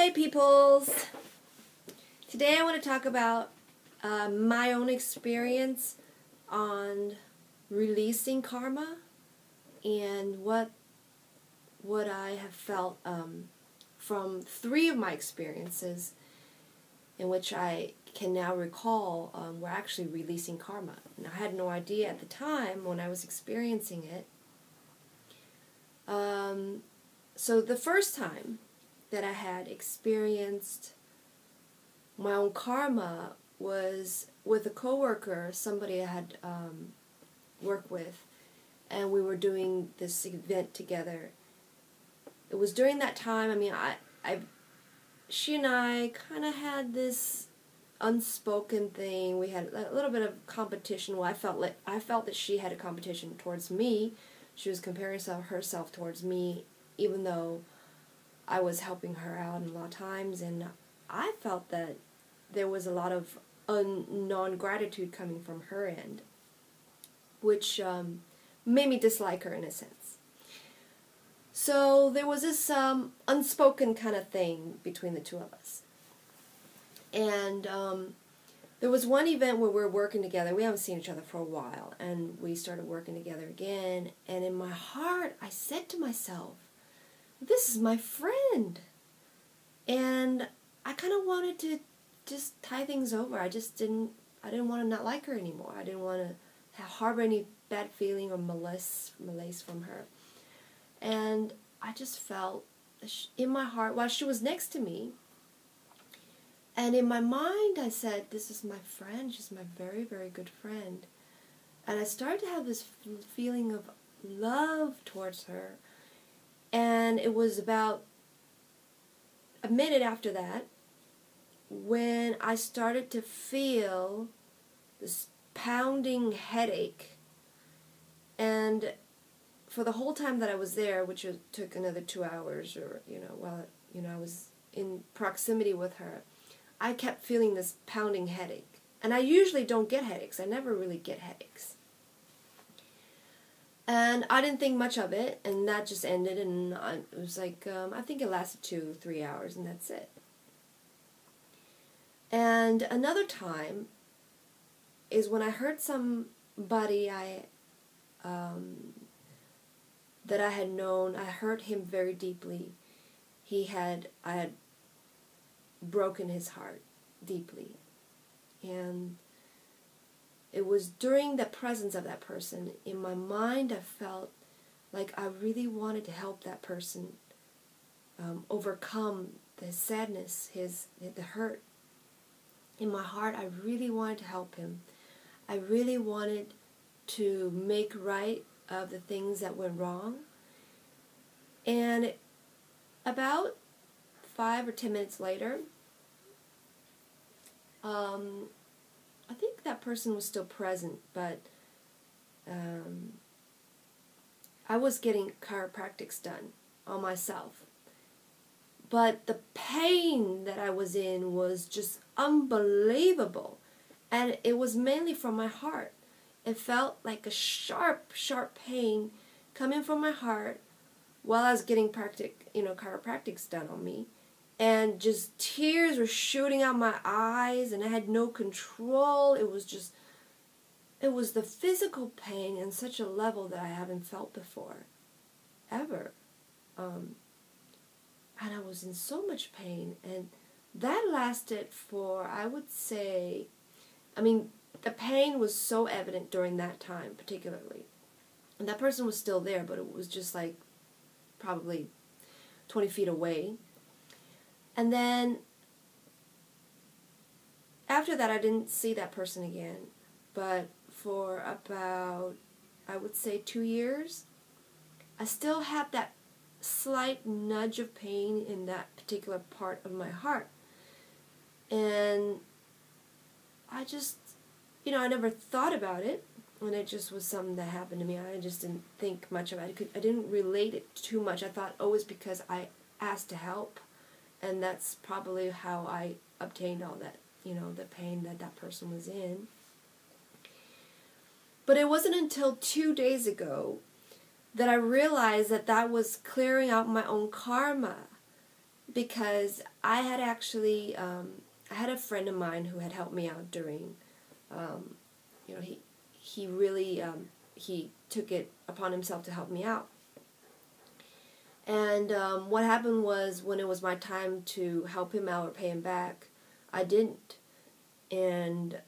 Hey peoples! Today I want to talk about my own experience on releasing karma and what I have felt from 3 of my experiences in which I can now recall were actually releasing karma. And I had no idea at the time when I was experiencing it. So the first time that I had experienced my own karma was with a coworker, somebody I had worked with, and we were doing this event together. It was during that time, she and I kind of had this unspoken thing. We had a little bit of competition. Well, I felt that she had a competition towards me. She was comparing herself towards me, even though I was helping her out a lot of times, and I felt that there was a lot of non-gratitude coming from her end, which made me dislike her in a sense. So there was this unspoken kind of thing between the two of us. And there was one event where we were working together. We haven't seen each other for a while, and we started working together again, and in my heart I said to myself, this is my friend. And I kind of wanted to just tie things over. I didn't want to not like her anymore. I didn't want to harbor any bad feeling or malaise from her. And I just felt in my heart, while she was next to me, and in my mind I said, this is my friend. She's my very, very good friend. And I started to have this feeling of love towards her. And it was about a minute after that when I started to feel this pounding headache. And for the whole time that I was there, which took another 2 hours, or while I was in proximity with her, I kept feeling this pounding headache. And I usually don't get headaches. I never really get headaches. And I didn't think much of it, and that just ended, and it was like, I think it lasted 2-3 hours, and that's it. And another time is when I heard somebody that I had known. I hurt him very deeply. I had broken his heart deeply. And it was during the presence of that person, in my mind I felt like I really wanted to help that person overcome the sadness, the hurt. In my heart I really wanted to help him. I really wanted to make right of the things that went wrong. And about 5 or 10 minutes later, I think that person was still present, but I was getting chiropractics done on myself. But the pain that I was in was just unbelievable. And it was mainly from my heart. It felt like a sharp, sharp pain coming from my heart while I was getting chiropractics done on me. And just tears were shooting out my eyes, and I had no control. It was the physical pain in such a level that I haven't felt before, ever. And I was in so much pain, and that lasted for, I would say, the pain was so evident during that time, particularly. And that person was still there, but it was just like probably 20 feet away. And then, after that, I didn't see that person again. But for about, I would say, 2 years, I still had that slight nudge of pain in that particular part of my heart. And I just, I never thought about it. And it just was something that happened to me. I just didn't think much about it. I didn't relate it too much. I thought, oh, it's because I asked to help. And that's probably how I obtained all that, the pain that person was in. But it wasn't until 2 days ago that I realized that was clearing out my own karma. because I had actually, I had a friend of mine who had helped me out during, you know, he really, he took it upon himself to help me out. And what happened was, when it was my time to help him out or pay him back, I didn't. And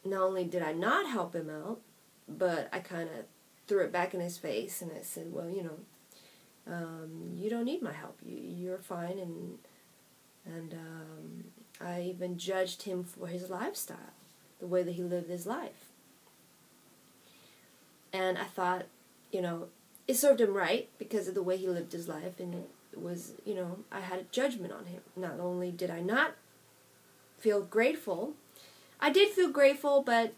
not only did I not help him out, but I kind of threw it back in his face, and I said, well, you know, you don't need my help. You're fine. And I even judged him for his lifestyle, the way that he lived his life. And I thought, you know, it served him right because of the way he lived his life, and it was, you know, I had a judgment on him. Not only did I not feel grateful, I did feel grateful, but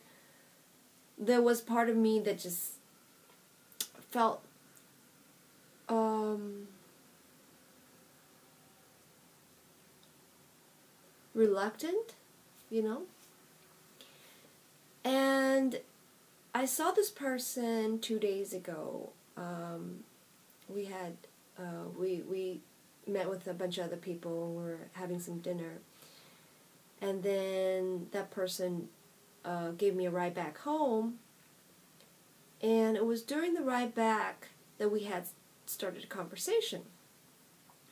there was part of me that just felt reluctant, you know. And I saw this person 2 days ago. We had we met with a bunch of other people, and we were having some dinner. And then that person gave me a ride back home. And it was during the ride back that we had started a conversation.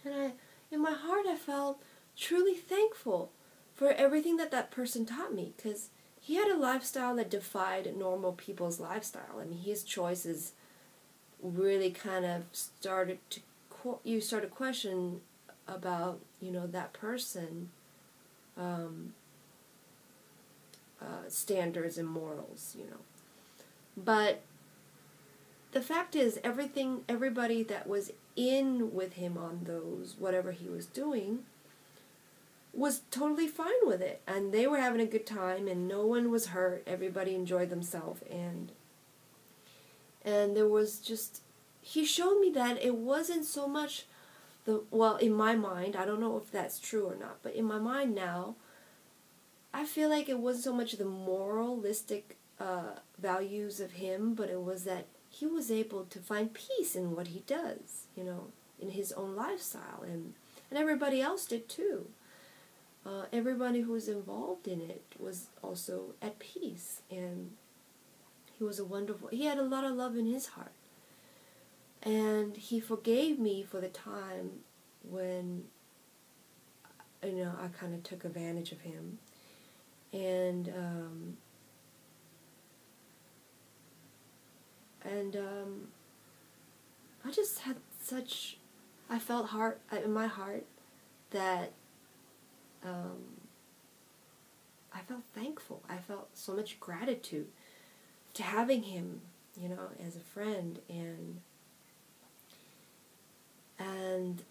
And in my heart, I felt truly thankful for everything that that person taught me, because he had a lifestyle that defied normal people's lifestyle. I mean, his choices really kind of started to, you start to question about, you know, that person, standards and morals, you know. But the fact is, everybody that was in with him on those, whatever he was doing, was totally fine with it. And they were having a good time, and no one was hurt. Everybody enjoyed themselves. And there was just, he showed me that it wasn't so much well, in my mind, I don't know if that's true or not, but in my mind now, I feel like it wasn't so much the moralistic values of him, but it was that he was able to find peace in what he does, you know, in his own lifestyle, and everybody else did too. Everybody who was involved in it was also at peace, and he had a lot of love in his heart. And he forgave me for the time when, you know, I kind of took advantage of him. And I just had I felt in my heart that I felt thankful. I felt so much gratitude to having him, you know, as a friend, and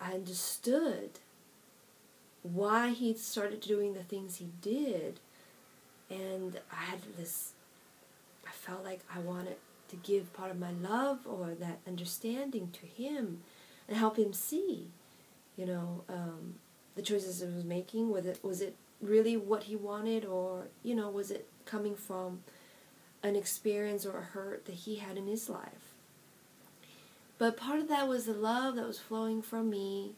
I understood why he started doing the things he did, and I felt like I wanted to give part of my love or that understanding to him and help him see, you know, the choices he was making. Was it really what he wanted, or, you know, was it coming from an experience or a hurt that he had in his life? But part of that was the love that was flowing from me,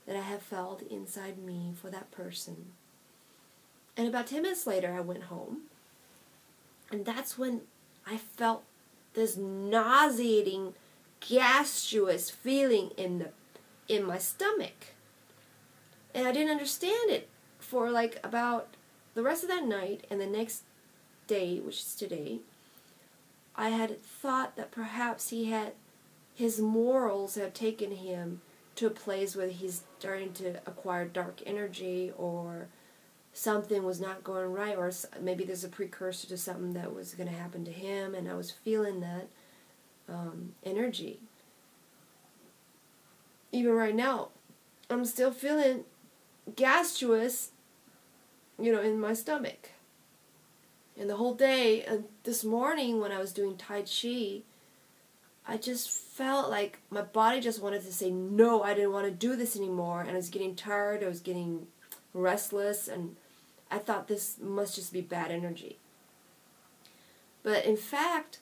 that I have felt inside me for that person. And about 10 minutes later, I went home, and that's when I felt this nauseating, gaseous feeling in my stomach. And I didn't understand it for like about the rest of that night, and the next day, which is today. I had thought that perhaps his morals have taken him to a place where he's starting to acquire dark energy, or something was not going right, or maybe there's a precursor to something that was going to happen to him, and I was feeling that energy. Even right now, I'm still feeling gaseous, you know, in my stomach. And the whole day, this morning when I was doing Tai Chi, I just felt like my body just wanted to say, no, I didn't want to do this anymore. And I was getting tired, I was getting restless, and I thought this must just be bad energy. But in fact,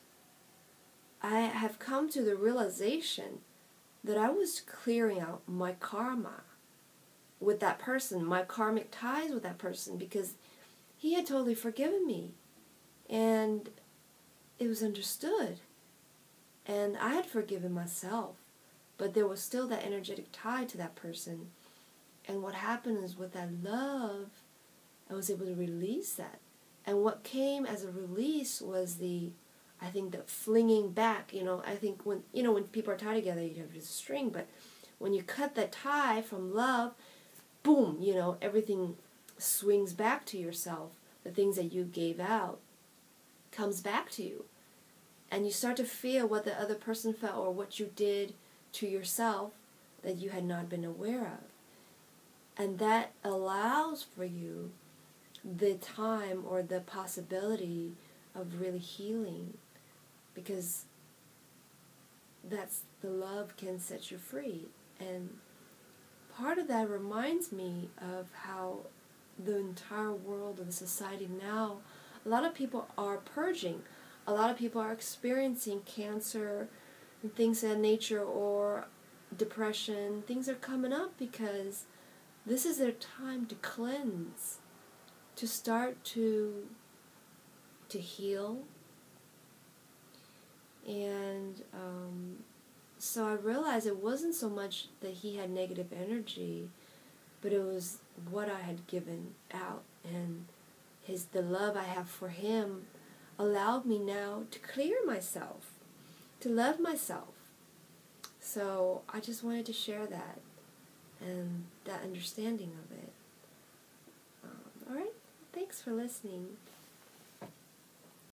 I have come to the realization that I was clearing out my karma. with that person, my karmic ties with that person, because he had totally forgiven me. And it was understood. And I had forgiven myself. But there was still that energetic tie to that person. And what happened is with that love, I was able to release that. And what came as a release was I think the flinging back, I think when people are tied together, you have this string, but when you cut that tie from love, boom, everything swings back to yourself. The things that you gave out comes back to you. And you start to feel what the other person felt or what you did to yourself that you had not been aware of. And that allows for you the time or the possibility of really healing, because that's the love can set you free. And part of that reminds me of how the entire world of the society now, a lot of people are purging. A lot of people are experiencing cancer and things of that nature, or depression. Things are coming up because this is their time to cleanse, to start to heal. And so I realized it wasn't so much that he had negative energy, but it was what I had given out. And the love I have for him allowed me now to clear myself, to love myself. So I just wanted to share that and that understanding of it. All right, thanks for listening.